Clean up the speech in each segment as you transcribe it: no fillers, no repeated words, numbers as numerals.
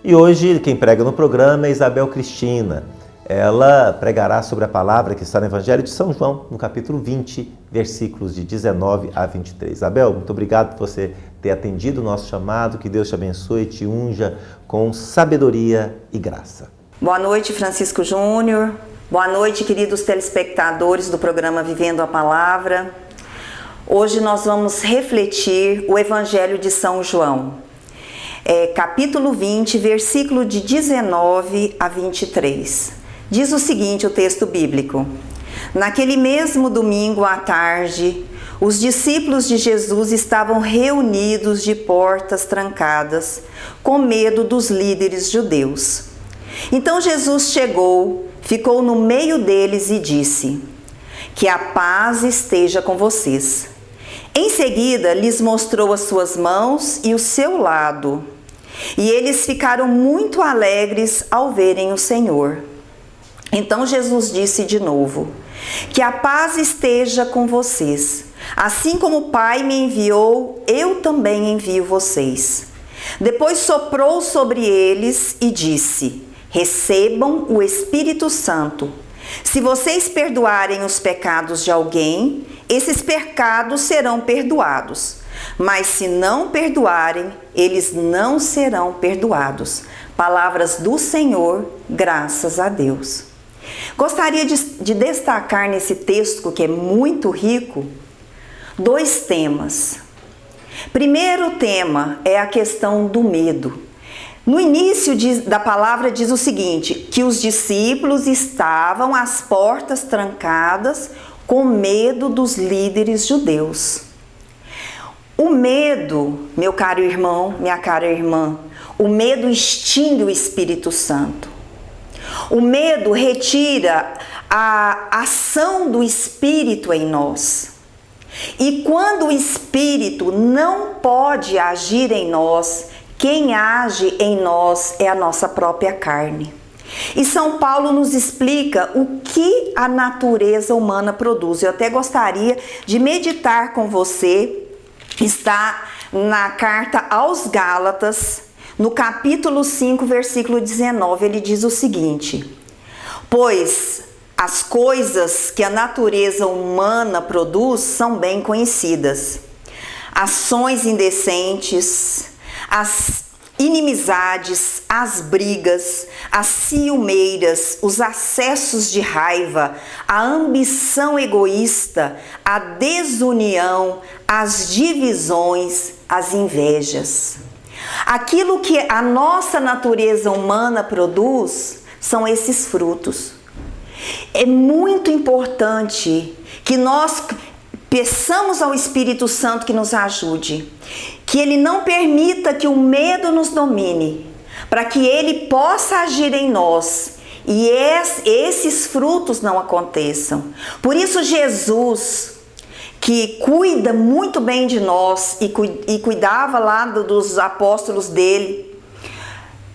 E hoje quem prega no programa é Isabel Cristina. Ela pregará sobre a palavra que está no Evangelho de São João, no capítulo 20, versículos de 19 a 23. Isabel, muito obrigado por você ter atendido o nosso chamado. Que Deus te abençoe e te unja com sabedoria e graça. Boa noite, Francisco Júnior. Boa noite, queridos telespectadores do programa Vivendo a Palavra. Hoje nós vamos refletir o Evangelho de São João. Capítulo 20, versículo de 19 a 23. Diz o seguinte o texto bíblico: Naquele mesmo domingo à tarde, os discípulos de Jesus estavam reunidos de portas trancadas, com medo dos líderes judeus. Então Jesus chegou, ficou no meio deles e disse: Que a paz esteja com vocês. Em seguida, lhes mostrou as suas mãos e o seu lado. E eles ficaram muito alegres ao verem o Senhor. Então Jesus disse de novo: Que a paz esteja com vocês. Assim como o Pai me enviou, eu também envio vocês. Depois soprou sobre eles e disse: Recebam o Espírito Santo. Se vocês perdoarem os pecados de alguém, esses pecados serão perdoados. Mas se não perdoarem, eles não serão perdoados. Palavras do Senhor, graças a Deus. Gostaria de destacar nesse texto, que é muito rico, dois temas. Primeiro tema é a questão do medo. No início da palavra diz o seguinte, que os discípulos estavam às portas trancadas com medo dos líderes judeus. O medo, meu caro irmão, minha cara irmã, o medo extingue o Espírito Santo. O medo retira a ação do Espírito em nós. E quando o Espírito não pode agir em nós, quem age em nós é a nossa própria carne. E São Paulo nos explica o que a natureza humana produz. Eu até gostaria de meditar com você. Está na carta aos Gálatas, no capítulo 5, versículo 19. Ele diz o seguinte: Pois as coisas que a natureza humana produz são bem conhecidas. Ações indecentes, as inimizades, as brigas, as ciumeiras, os acessos de raiva, a ambição egoísta, a desunião, as divisões, as invejas. Aquilo que a nossa natureza humana produz são esses frutos. É muito importante que nós peçamos ao Espírito Santo que nos ajude, que Ele não permita que o medo nos domine, para que Ele possa agir em nós e esses frutos não aconteçam. Por isso Jesus, que cuida muito bem de nós e cuidava lá dos apóstolos dele,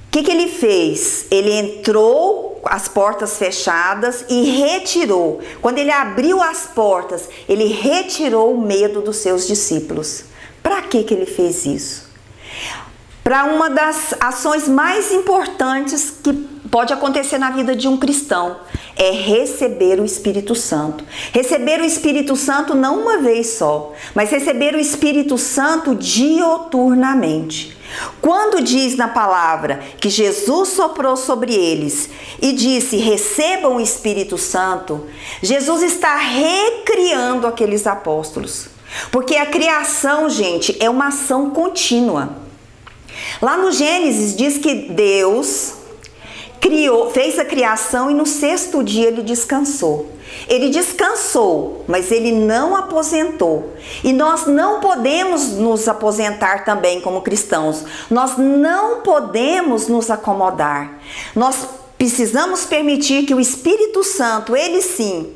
o que ele fez? Ele entrou, as portas fechadas, e retirou. Quando ele abriu as portas, ele retirou o medo dos seus discípulos. Para que ele fez isso? Para uma das ações mais importantes que pode acontecer na vida de um cristão, é receber o Espírito Santo. Receber o Espírito Santo não uma vez só, mas receber o Espírito Santo dioturnamente. Quando diz na palavra que Jesus soprou sobre eles e disse: recebam o Espírito Santo, Jesus está recriando aqueles apóstolos. Porque a criação, gente, é uma ação contínua. Lá no Gênesis diz que Deus fez a criação e no sexto dia ele descansou. Ele descansou, mas ele não aposentou. E nós não podemos nos aposentar também como cristãos. Nós não podemos nos acomodar. Nós precisamos permitir que o Espírito Santo, ele sim,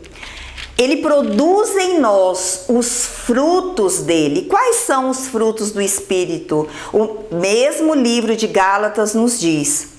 ele produz em nós os frutos dele. Quais são os frutos do Espírito? O mesmo livro de Gálatas nos diz: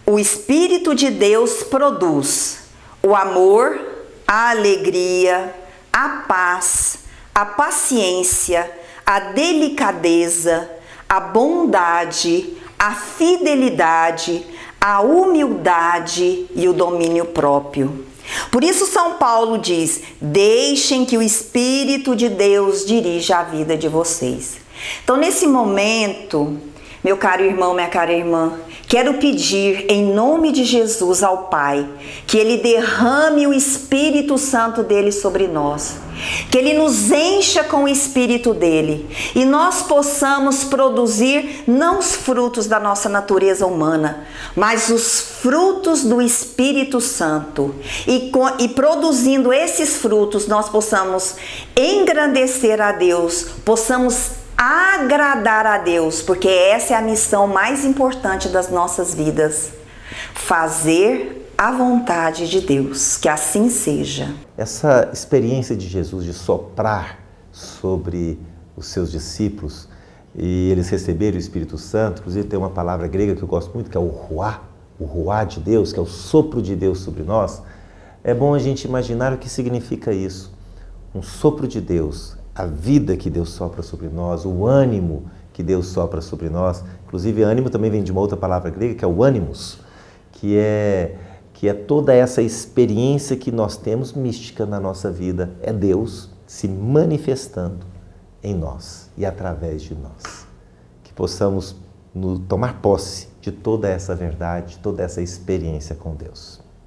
o Espírito de Deus produz o amor, a alegria, a paz, a paciência, a delicadeza, a bondade, a fidelidade, a humildade e o domínio próprio. Por isso São Paulo diz: deixem que o Espírito de Deus dirija a vida de vocês. Então, nesse momento, meu caro irmão, minha cara irmã, quero pedir em nome de Jesus ao Pai que Ele derrame o Espírito Santo dele sobre nós, que Ele nos encha com o Espírito dele e nós possamos produzir não os frutos da nossa natureza humana, mas os frutos do Espírito Santo. E produzindo esses frutos, nós possamos engrandecer a Deus, possamos agradar a Deus, porque essa é a missão mais importante das nossas vidas: fazer a vontade de Deus, que assim seja. Essa experiência de Jesus de soprar sobre os seus discípulos e eles receberem o Espírito Santo, inclusive tem uma palavra grega que eu gosto muito, que é o ruá de Deus, que é o sopro de Deus sobre nós. É bom a gente imaginar o que significa isso. Um sopro de Deus, a vida que Deus sopra sobre nós, o ânimo que Deus sopra sobre nós. Inclusive, ânimo também vem de uma outra palavra grega, que é o ânimos, que é toda essa experiência que nós temos mística na nossa vida. É Deus se manifestando em nós e através de nós. Que possamos tomar posse de toda essa verdade, de toda essa experiência com Deus.